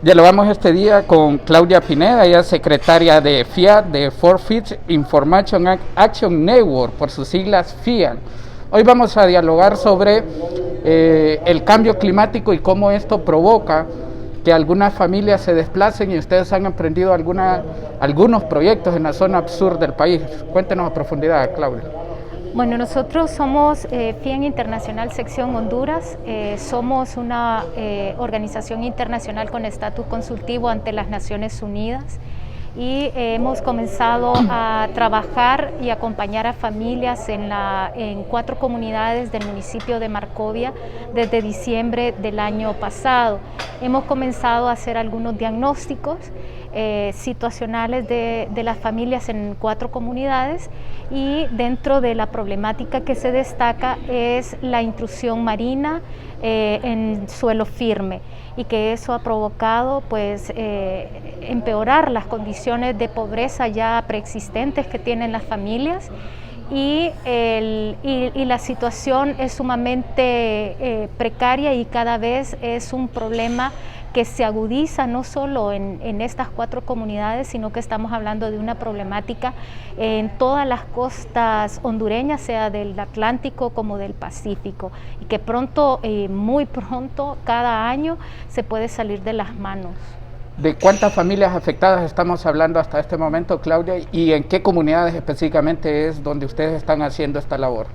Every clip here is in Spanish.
Dialogamos este día con Claudia Pineda, ella es secretaria de FIAT, de Forfeit Information Action Network, por sus siglas FIAN. Hoy vamos a dialogar sobre el cambio climático y cómo esto provoca que algunas familias se desplacen, y ustedes han emprendido algunos proyectos en la zona sur del país. Cuéntenos a profundidad, Claudia. Bueno, nosotros somos FIAN Internacional Sección Honduras, somos una organización internacional con estatus consultivo ante las Naciones Unidas y hemos comenzado a trabajar y acompañar a familias en 4 comunidades del municipio de Marcovia desde diciembre del año pasado. Hemos comenzado a hacer algunos diagnósticos situacionales de las familias en 4 comunidades, y dentro de la problemática que se destaca es la intrusión marina en suelo firme, y que eso ha provocado pues empeorar las condiciones de pobreza ya preexistentes que tienen las familias, y la situación es sumamente precaria, y cada vez es un problema que se agudiza no solo en estas 4 comunidades, sino que estamos hablando de una problemática en todas las costas hondureñas, sea del Atlántico como del Pacífico, y que pronto, muy pronto, cada año se puede salir de las manos. ¿De cuántas familias afectadas estamos hablando hasta este momento, Claudia? ¿Y en qué comunidades específicamente es donde ustedes están haciendo esta labor?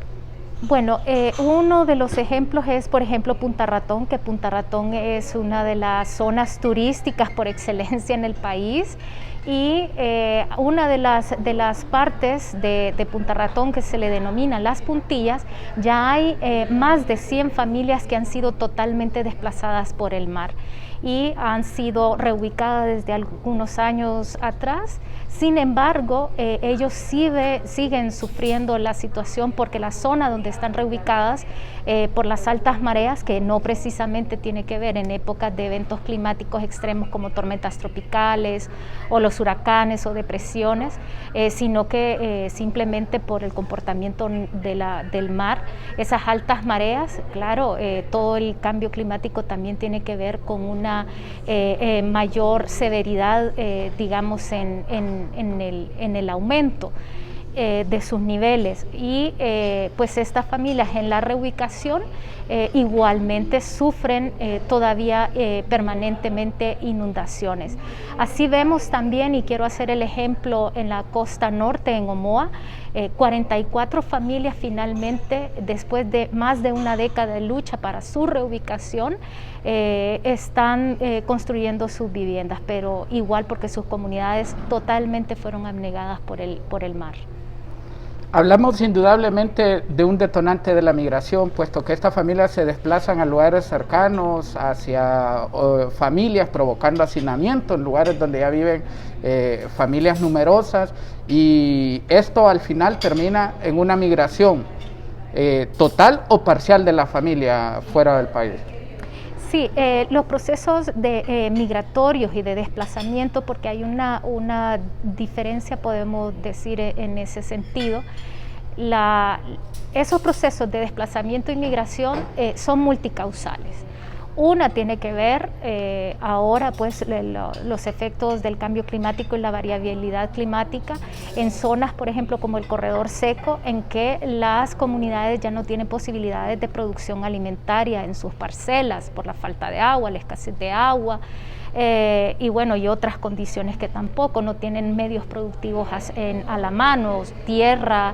Bueno, uno de los ejemplos es, por ejemplo, Punta Ratón, que Punta Ratón es una de las zonas turísticas por excelencia en el país, y una de las partes de Punta Ratón, que se le denomina Las Puntillas, ya hay más de 100 familias que han sido totalmente desplazadas por el mar y han sido reubicadas desde algunos años atrás. Sin embargo, ellos siguen sufriendo la situación, porque la zona donde están reubicadas por las altas mareas, que no precisamente tiene que ver en épocas de eventos climáticos extremos como tormentas tropicales o los huracanes o depresiones, sino que simplemente por el comportamiento del mar, esas altas mareas, claro, todo el cambio climático también tiene que ver con una mayor severidad, digamos, en el aumento de sus niveles, y pues estas familias en la reubicación igualmente sufren todavía permanentemente inundaciones. Así vemos también, y quiero hacer el ejemplo en la costa norte, en Omoa, 44 familias finalmente, después de más de una década de lucha para su reubicación, están construyendo sus viviendas, pero igual porque sus comunidades totalmente fueron abnegadas por el mar. Hablamos indudablemente de un detonante de la migración, puesto que estas familias se desplazan a lugares cercanos, hacia familias, provocando hacinamiento en lugares donde ya viven familias numerosas, y esto al final termina en una migración total o parcial de la familia fuera del país. Sí, los procesos migratorios y de desplazamiento, porque hay una diferencia, podemos decir, en ese sentido. Esos procesos de desplazamiento y migración son multicausales. Una tiene que ver ahora pues los efectos del cambio climático y la variabilidad climática en zonas, por ejemplo, como el corredor seco, en que las comunidades ya no tienen posibilidades de producción alimentaria en sus parcelas por la falta de agua, la escasez de agua, y bueno, y otras condiciones que tampoco no tienen medios productivos a la mano, tierra,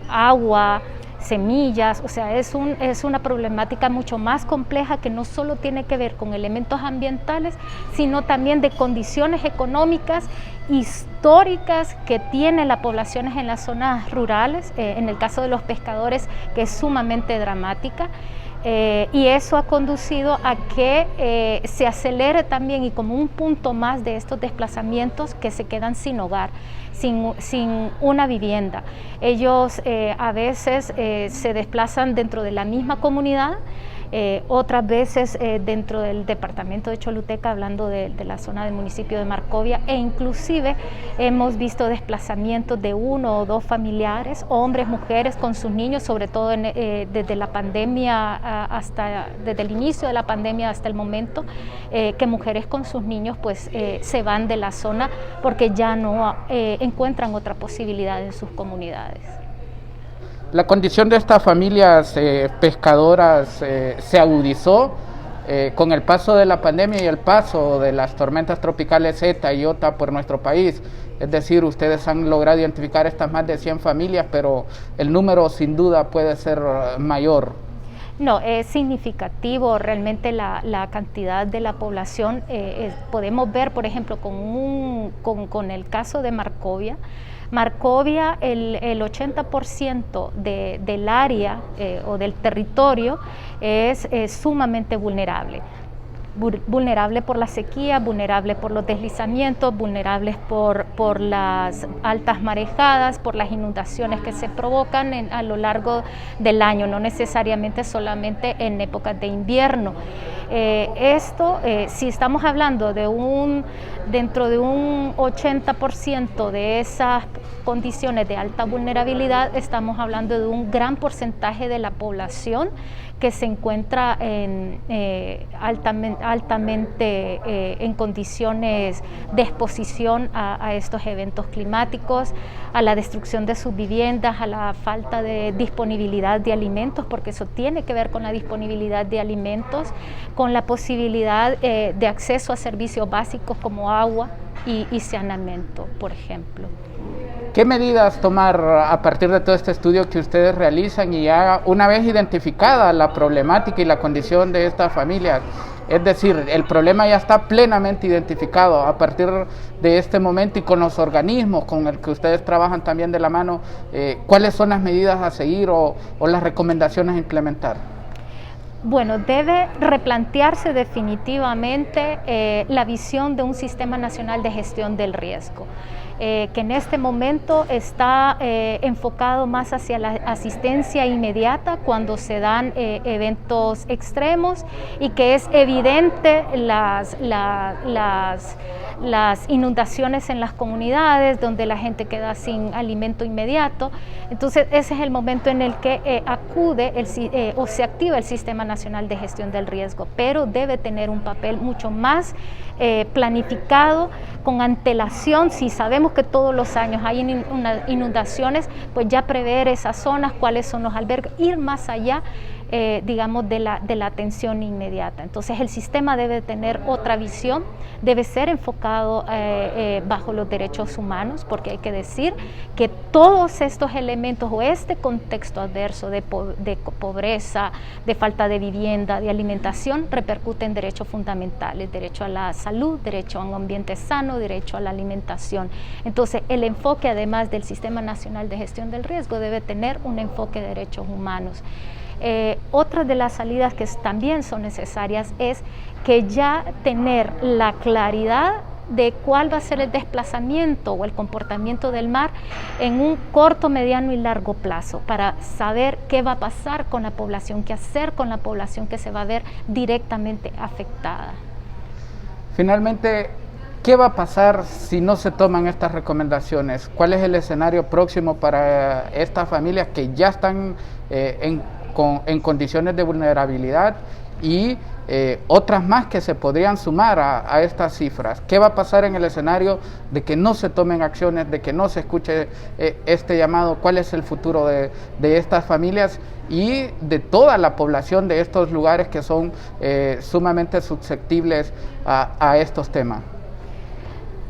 agua, semillas. O sea, es una problemática mucho más compleja, que no solo tiene que ver con elementos ambientales, sino también de condiciones económicas históricas que tienen las poblaciones en las zonas rurales, en el caso de los pescadores, que es sumamente dramática. Y eso ha conducido a que se acelere también, y como un punto más de estos desplazamientos, que se quedan sin hogar, sin una vivienda. Ellos a veces se desplazan dentro de la misma comunidad, Otras veces dentro del departamento de Choluteca, hablando de la zona del municipio de Marcovia, e inclusive hemos visto desplazamientos de 1 o 2 familiares, hombres, mujeres con sus niños, sobre todo desde la pandemia desde el inicio de la pandemia hasta el momento, que mujeres con sus niños pues se van de la zona porque ya no encuentran otra posibilidad en sus comunidades. La condición de estas familias pescadoras se agudizó con el paso de la pandemia y el paso de las tormentas tropicales ETA y OTA por nuestro país. Es decir, ustedes han logrado identificar estas más de 100 familias, pero el número sin duda puede ser mayor. No, es significativo realmente la cantidad de la población. Podemos ver, por ejemplo, con el caso de Marcovia. Marcovia, el 80% del área o del territorio es sumamente vulnerable. Vulnerable por la sequía, vulnerable por los deslizamientos, vulnerables por las altas marejadas, por las inundaciones que se provocan a lo largo del año, no necesariamente solamente en épocas de invierno. Si estamos hablando dentro de un 80% de esas condiciones de alta vulnerabilidad, estamos hablando de un gran porcentaje de la población que se encuentra altamente en condiciones de exposición a estos eventos climáticos, a la destrucción de sus viviendas, a la falta de disponibilidad de alimentos, porque eso tiene que ver con la disponibilidad de alimentos, con la posibilidad de acceso a servicios básicos como agua y saneamiento, por ejemplo. ¿Qué medidas tomar a partir de todo este estudio que ustedes realizan y ya una vez identificada la problemática y la condición de estas familias? Es decir, el problema ya está plenamente identificado a partir de este momento y con los organismos con el que ustedes trabajan también de la mano, ¿cuáles son las medidas a seguir o las recomendaciones a implementar? Bueno, debe replantearse definitivamente la visión de un sistema nacional de gestión del riesgo, que en este momento está enfocado más hacia la asistencia inmediata cuando se dan eventos extremos y que es evidente las inundaciones en las comunidades donde la gente queda sin alimento inmediato. Entonces ese es el momento en el que acude o se activa el Sistema Nacional de Gestión del Riesgo, pero debe tener un papel mucho más planificado, con antelación. Si sabemos que todos los años hay inundaciones, pues ya prever esas zonas, cuáles son los albergues, ir más allá digamos, de la atención inmediata. Entonces el sistema debe tener otra visión, debe ser enfocado bajo los derechos humanos, porque hay que decir que todos estos elementos o este contexto adverso de pobreza, de falta de vivienda, de alimentación, repercute en derechos fundamentales, derecho a la salud, derecho a un ambiente sano, derecho a la alimentación. Entonces el enfoque, además del Sistema Nacional de Gestión del Riesgo, debe tener un enfoque de derechos humanos. Otra de las salidas que también son necesarias es que ya tener la claridad de cuál va a ser el desplazamiento o el comportamiento del mar en un corto, mediano y largo plazo, para saber qué va a pasar con la población, qué hacer con la población que se va a ver directamente afectada. Finalmente, ¿qué va a pasar si no se toman estas recomendaciones? ¿Cuál es el escenario próximo para estas familias que ya están en condiciones de vulnerabilidad y otras más que se podrían sumar a estas cifras? ¿Qué va a pasar en el escenario de que no se tomen acciones, de que no se escuche este llamado? ¿Cuál es el futuro de estas familias y de toda la población de estos lugares que son sumamente susceptibles a estos temas?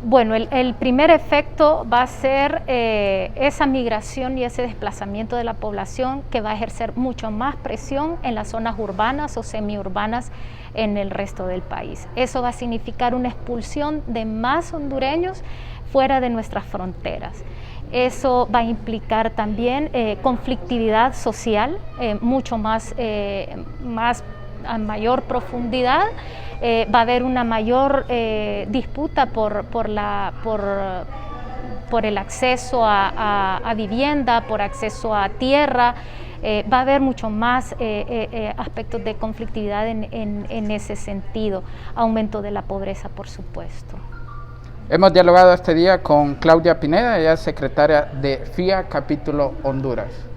Bueno, el primer efecto va a ser esa migración y ese desplazamiento de la población, que va a ejercer mucho más presión en las zonas urbanas o semiurbanas en el resto del país. Eso va a significar una expulsión de más hondureños fuera de nuestras fronteras. Eso va a implicar también conflictividad social, mucho más a mayor profundidad. Va a haber una mayor disputa por el acceso a vivienda, por acceso a tierra, va a haber mucho más aspectos de conflictividad en ese sentido, aumento de la pobreza, por supuesto. Hemos dialogado este día con Claudia Pineda, ella es secretaria de FIA Capítulo Honduras.